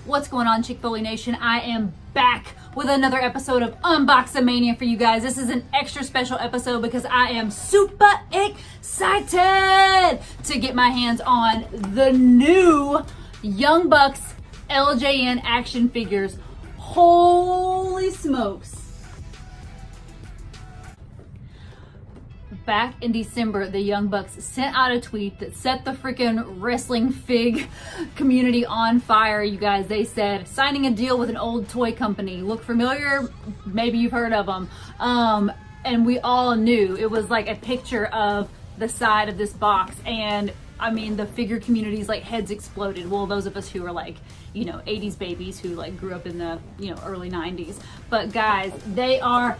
What's going on, Chick-fil-A Nation? I am back with another episode of Unboxamania for you guys. This is an extra special episode because I am super excited to get my hands on the new Young Bucks LJN action figures. Holy smokes. Back in December, the Young Bucks sent out a tweet that set the freaking wrestling fig community on fire, you guys. They said, signing a deal with an old toy company. Look familiar? Maybe you've heard of them. And we all knew. It was like a picture of the side of this box. And I mean, the figure community's like heads exploded. Well, those of us who are like, 80s babies who like grew up in the, early 90s. But guys, they are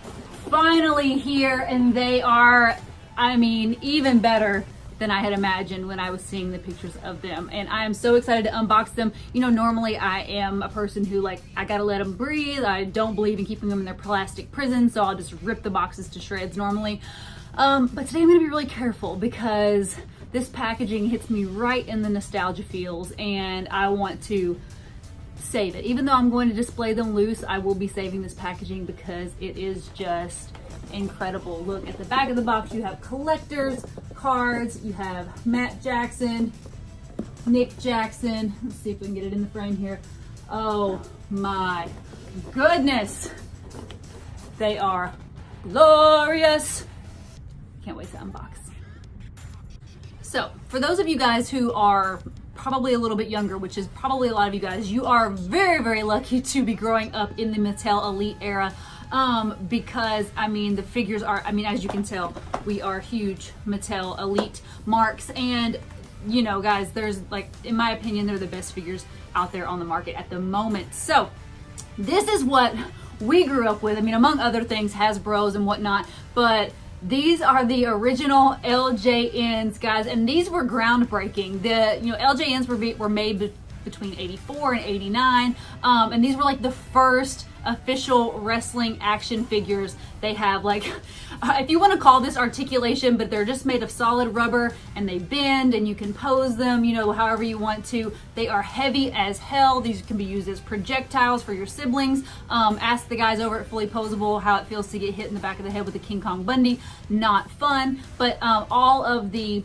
finally here, and they are, even better than I had imagined when I was seeing the pictures of them. And I am so excited to unbox them. Normally I am a person who I gotta let them breathe. I don't believe in keeping them in their plastic prison, so I'll just rip the boxes to shreds normally. But today I'm gonna be really careful because this packaging hits me right in the nostalgia feels, and I want to save it. Even though I'm going to display them loose, I will be saving this packaging because it is just incredible. Look at the back of the box. You have collectors cards. You have Matt Jackson, Nick Jackson. Let's see if we can get it in the frame here. Oh my goodness. They are glorious. Can't wait to unbox. So for those of you guys who are probably a little bit younger, which is probably a lot of you guys, you are very, very lucky to be growing up in the Mattel Elite era. Because the figures are, as you can tell, we are huge Mattel Elite marks, and guys, there's in my opinion, they're the best figures out there on the market at the moment. So this is what we grew up with. Among other things, Hasbro's and whatnot, but these are the original LJNs, guys, and these were groundbreaking. The LJNs were made between 84 and 89, and these were like the first official wrestling action figures. They have if you want to call this articulation, but they're just made of solid rubber and they bend and you can pose them, however you want to. They are heavy as hell. These can be used as projectiles for your siblings. Ask the guys over at Fully Posable how it feels to get hit in the back of the head with a King Kong Bundy. Not fun, but all of the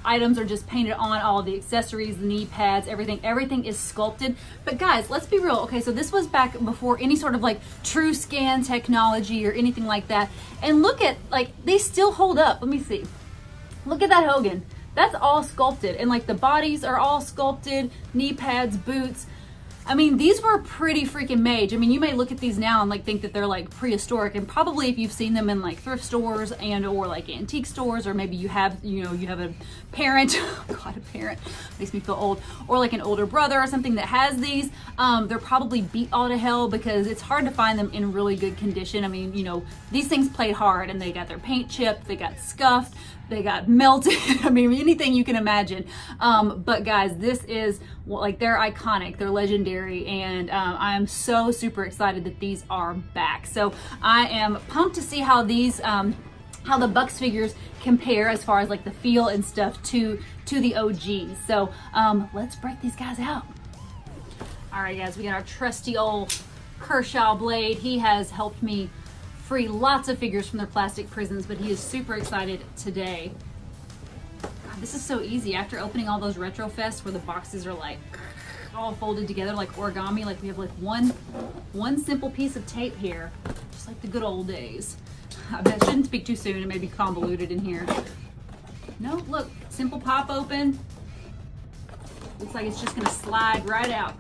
items are just painted on, all of the accessories, the knee pads, everything is sculpted. But guys, let's be real. Okay, so this was back before any sort of true scan technology or anything like that. And look at, they still hold up. Let me see. Look at that Hogan. That's all sculpted. And the bodies are all sculpted, knee pads, boots. These were pretty freaking made. You may look at these now and think that they're prehistoric, and probably if you've seen them in thrift stores and or antique stores, or maybe you have a parent, oh God, a parent makes me feel old, or an older brother or something that has these, they're probably beat all to hell because it's hard to find them in really good condition. These things played hard and they got their paint chipped, they got scuffed, they got melted. Anything you can imagine. But guys, this is they're iconic, they're legendary, and I'm so super excited that these are back. So I am pumped to see how these, how the Bucks figures compare as far as the feel and stuff to the OGs. So let's break these guys out. All right, guys, we got our trusty old Kershaw Blade. He has helped me free lots of figures from their plastic prisons, but he is super excited today. God, this is so easy. After opening all those Retro Fests where the boxes are all folded together like origami, we have one simple piece of tape here, just like the good old days. I shouldn't speak too soon. It may be convoluted in here. No, look, simple pop open. Looks like it's just gonna slide right out.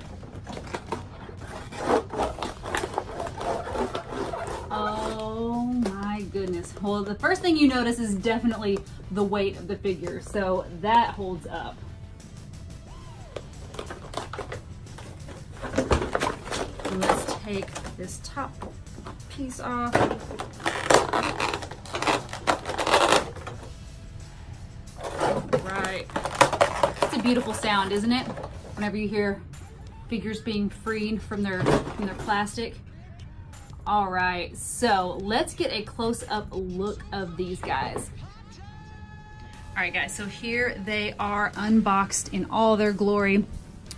Oh my goodness. Well, the first thing you notice is definitely the weight of the figure, so that holds up. And let's take this top piece off. Right. It's a beautiful sound, isn't it? Whenever you hear figures being freed from their plastic. All right, so let's get a close-up look of these guys. All right, guys, so here they are unboxed in all their glory.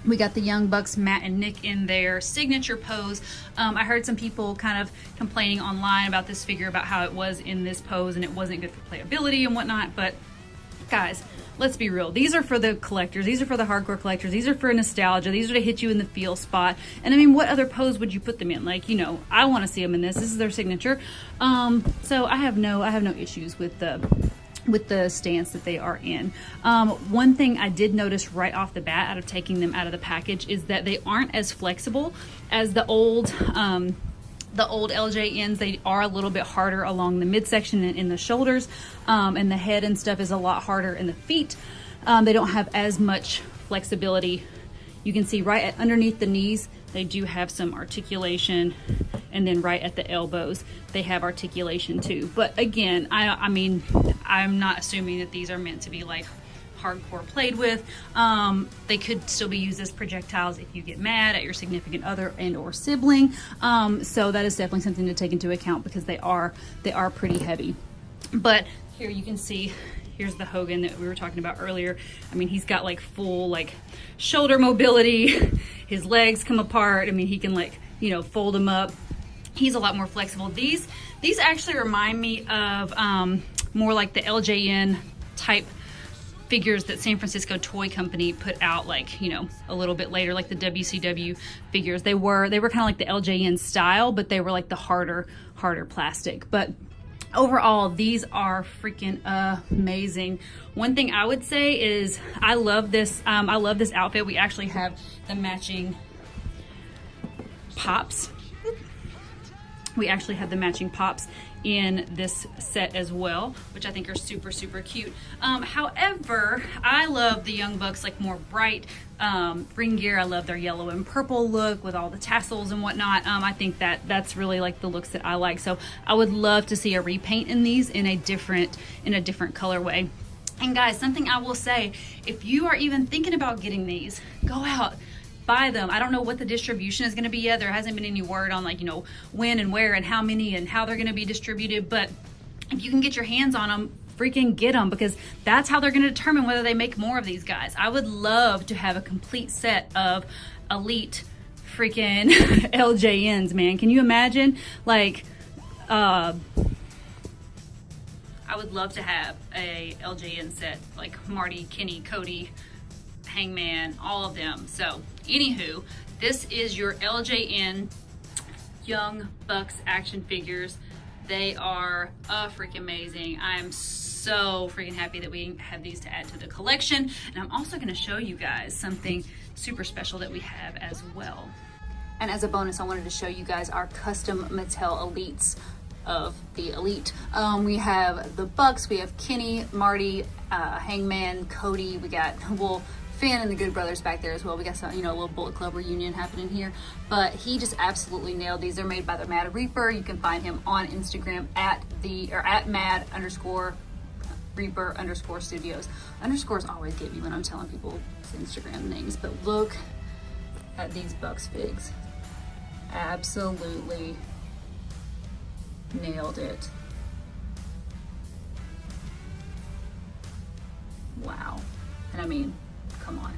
We got the Young Bucks, Matt and Nick, in their signature pose. I heard some people kind of complaining online about this figure, about how it was in this pose and it wasn't good for playability and whatnot. But guys, let's be real. These are for the collectors. These are for the hardcore collectors. These are for nostalgia. These are to hit you in the feel spot. And I mean, what other pose would you put them in? Like, you know, I want to see them in this. This is their signature. So I have no issues with the stance that they are in. One thing I did notice right off the bat out of taking them out of the package is that they aren't as flexible as the old LJNs. They are a little bit harder along the midsection and in the shoulders, and the head and stuff is a lot harder in the feet. They don't have as much flexibility. You can see right underneath the knees, they do have some articulation, and then right at the elbows, they have articulation too. But again, I mean, I'm not assuming that these are meant to be like hardcore played with. They could still be used as projectiles if you get mad at your significant other and or sibling. So that is definitely something to take into account, because they are pretty heavy. But here you can see, here's the Hogan that we were talking about earlier. I mean, he's got like full like shoulder mobility. His legs come apart. I mean, he can, like, you know, fold them up. He's a lot more flexible. These actually remind me of more like the LJN type figures that San Francisco Toy Company put out, like, you know, a little bit later, like the WCW figures. They were kind of like the LJN style, but they were like the harder plastic. But overall, these are freaking amazing. One thing I would say is I love this outfit. We actually have the matching pops. We actually have the matching pops in this set as well, which I think are super, super cute. However, I love the Young Bucks like more bright ring gear. I love their yellow and purple look with all the tassels and whatnot. I think that's really like the looks that I like. So I would love to see a repaint in these in a different colorway. And guys, something I will say, if you are even thinking about getting these, go out, buy them. I don't know what the distribution is going to be yet. There hasn't been any word on, like, you know, when and where and how many and how they're going to be distributed. But if you can get your hands on them, freaking get them, because that's how they're going to determine whether they make more of these guys. I would love to have a complete set of elite freaking LJNs, man. Can you imagine? Like, I would love to have a LJN set, like Marty, Kenny, Cody, Hangman, all of them. So anywho, this is your LJN Young Bucks action figures. They are freaking amazing. I'm so freaking happy that we have these to add to the collection. And I'm also going to show you guys something super special that we have as well. And as a bonus, I wanted to show you guys our custom Mattel Elites of the Elite. We have the Bucks, we have Kenny, Marty, Hangman, Cody, we got, well, Finn and the Good Brothers back there as well. We got some, you know, a little Bullet Club reunion happening here. But he just absolutely nailed these. They're made by the Mad Reaper. You can find him on Instagram at mad_Reaper_studios. Underscores always get me when I'm telling people Instagram names. But look at these Bucks figs. Absolutely nailed it. Wow. And I mean, come on.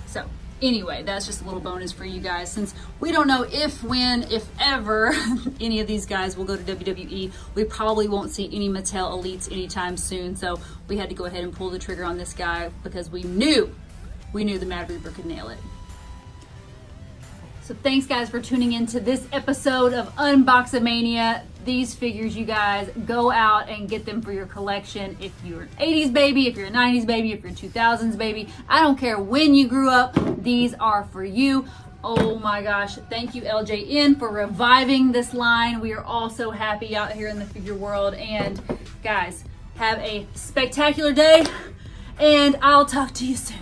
So anyway, that's just a little bonus for you guys, since we don't know if, when, if ever any of these guys will go to WWE. We probably won't see any Mattel Elites anytime soon, so we had to go ahead and pull the trigger on this guy because we knew the Mad Reaper could nail it. So thanks guys for tuning in to this episode of Unboxamania. These figures, you guys, go out and get them for your collection. If you're an 80s baby, if you're a 90s baby, if you're a 2000s baby, I don't care when you grew up, these are for you. Oh my gosh, thank you LJN for reviving this line. We are all so happy out here in the figure world. And guys, have a spectacular day, and I'll talk to you soon.